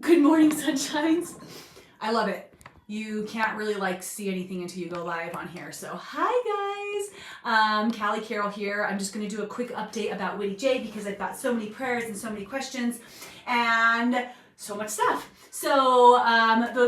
Good morning, sunshines. I love it. You can't really see anything until you go live on here. So hi guys, Callie Carroll here. I'm just gonna do a quick update about Whitty J because I've got so many prayers and so many questions and so much stuff. So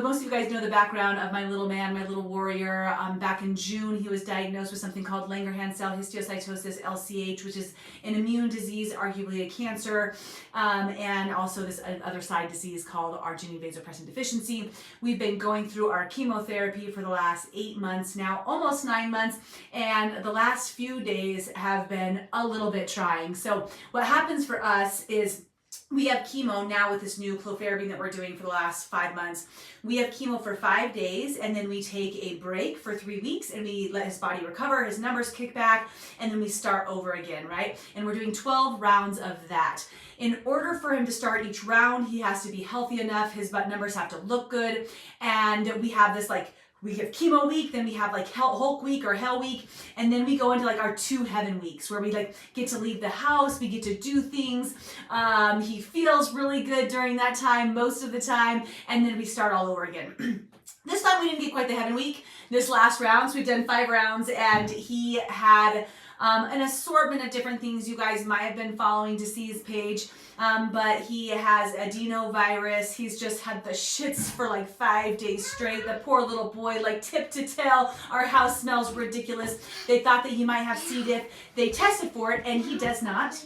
most of you guys know the background of my little man, my little warrior. Back in June, he was diagnosed with something called Langerhans cell histiocytosis, LCH, which is an immune disease, arguably a cancer, and also this other side disease called arginine vasopressin deficiency. We've been going through our chemotherapy for the last 8 months now, almost 9 months, and the last few days have been a little bit trying. So what happens for us is we have chemo now with this new clofarabine that we're doing for the last 5 months. We have chemo for 5 days, and then we take a break for 3 weeks, and we let his body recover, his numbers kick back, and then we start over again, right? And we're doing 12 rounds of that. In order for him to start each round, he has to be healthy enough, his butt numbers have to look good, and we have this we have chemo week, then we have Hulk week or hell week, and then we go into our 2 heaven weeks where we get to leave the house, we get to do things. He feels really good during that time, most of the time, and then we start all over again. This time we didn't get quite the heaven week. This last round, so we've done 5 rounds, and he had an assortment of different things. You guys might have been following Deceased page, but he has adenovirus. He's just had the shits for 5 days straight. The poor little boy, tip to tail, our house smells ridiculous. They thought that he might have C. diff. They tested for it, and he does not.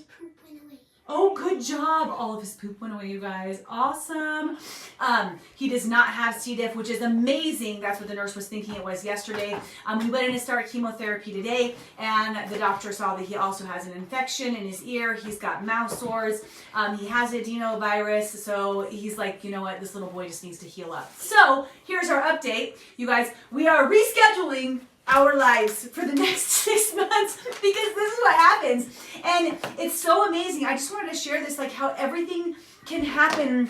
Oh, good job. All of his poop went away, you guys. Awesome. He does not have C. diff, which is amazing. That's what the nurse was thinking it was yesterday. We went in to start chemotherapy today, and the doctor saw that he also has an infection in his ear. He's got mouth sores. He has adenovirus, so he's like, you know what? This little boy just needs to heal up. So here's our update. You guys, we are rescheduling our lives for the next 6 months because this is what happens, and it's so amazing. I just wanted to share this, how everything can happen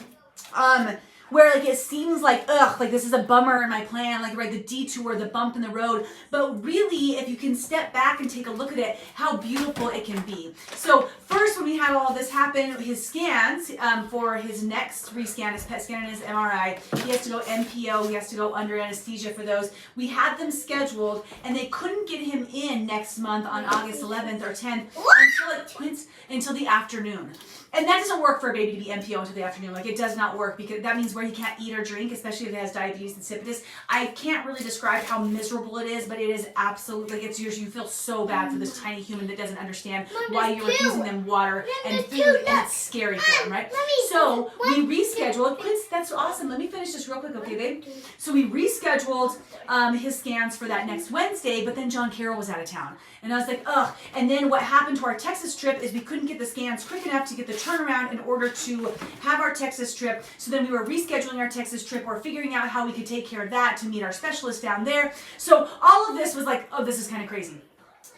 where it seems this is a bummer in my plan, the detour, the bump in the road, but really if you can step back and take a look at it, how beautiful it can be. So first, when we had all this happen, his scans for his next rescan, his PET scan and his MRI, he has to go NPO, he has to go under anesthesia for those. We had them scheduled, and they couldn't get him in next month on August 11th or 10th until the afternoon. And that doesn't work for a baby to be NPO until the afternoon. It does not work, because that means where he can't eat or drink, especially if he has diabetes insipidus. I can't really describe how miserable it is, but it is absolutely, you feel so bad for this tiny human that doesn't understand why you're refusing them water and food, and it's scary for them, right? So we rescheduled. That's awesome. Let me finish this real quick, okay, babe? So we rescheduled his scans for that next Wednesday, but then John Carroll was out of town. And I was like, ugh. And then what happened to our Texas trip is we couldn't get the scans quick enough to get the turnaround in order to have our Texas trip. So then we were rescheduling our Texas trip or figuring out how we could take care of that to meet our specialist down there. So all of this was oh, this is kind of crazy.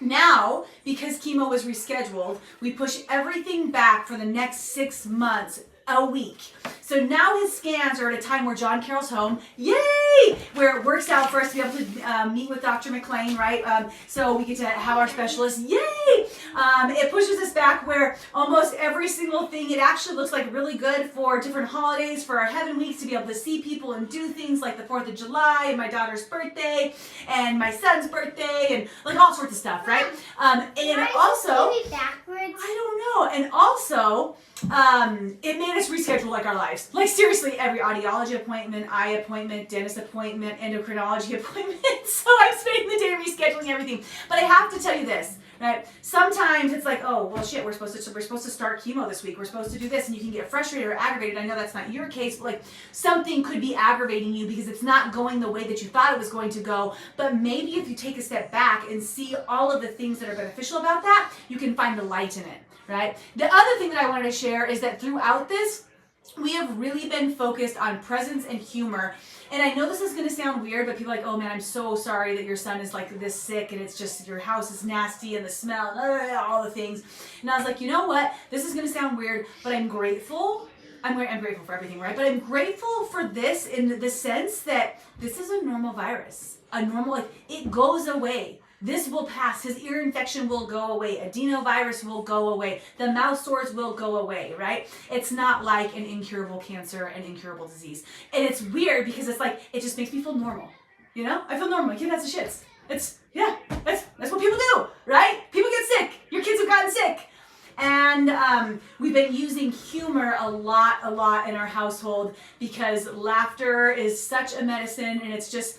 Now, because chemo was rescheduled, we push everything back for the next 6 months, a week. So now his scans are at a time where John Carroll's home. Yay! Where it works out for us to be able to meet with Dr. McLean, right? So we get to have our specialist. Yay! It pushes us back where almost every single thing, it actually looks really good for different holidays, for our heaven weeks, to be able to see people and do things like the 4th of July and my daughter's birthday and my son's birthday and all sorts of stuff, right? And also, backwards? I don't know. And also, it made us reschedule our lives. Seriously, every audiology appointment, eye appointment, dentist appointment, endocrinology appointment. So I'm spending the day rescheduling everything. But I have to tell you this, right? Sometimes it's oh, well, shit, we're supposed to start chemo this week. We're supposed to do this, and you can get frustrated or aggravated. I know that's not your case, but something could be aggravating you because it's not going the way that you thought it was going to go. But maybe if you take a step back and see all of the things that are beneficial about that, you can find the light in it, right? The other thing that I wanted to share is that throughout this, we have really been focused on presence and humor. And I know this is going to sound weird, but people are oh man, I'm so sorry that your son is this sick, and it's just your house is nasty and the smell and all the things. And I was you know what? This is going to sound weird, but I'm grateful. I'm grateful for everything, right? But I'm grateful for this in the sense that this is a normal virus. A normal, it goes away. This will pass. His ear infection will go away. Adenovirus will go away. The mouth sores will go away, right? It's not like an incurable cancer and incurable disease. And it's weird because it's like, it just makes me feel normal. You know? I feel normal. My kid has the shits. That's what people do, right? People get sick. Your kids have gotten sick. And we've been using humor a lot in our household because laughter is such a medicine, and it's just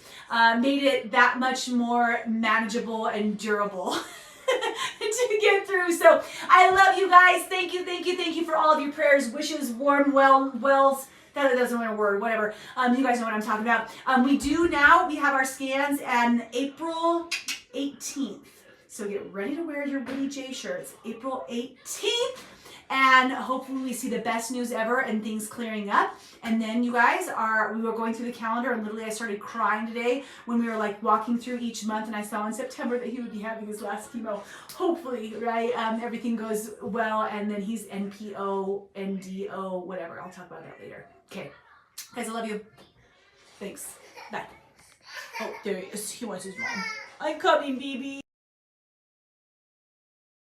made it that much more manageable and durable to get through. So I love you guys. Thank you for all of your prayers, wishes, warm wells. That doesn't want a word, whatever. You guys know what I'm talking about. We have our scans on April 18th. So get ready to wear your Whitty J shirts, April 18th. And hopefully we see the best news ever and things clearing up. And then you guys we were going through the calendar, and literally I started crying today when we were like walking through each month, and I saw in September that he would be having his last chemo. Hopefully, right? Everything goes well, and then he's NPO, NDO, whatever. I'll talk about that later. Okay. Guys, I love you. Thanks. Bye. Oh, there he is. He wants his mom. I'm coming, baby.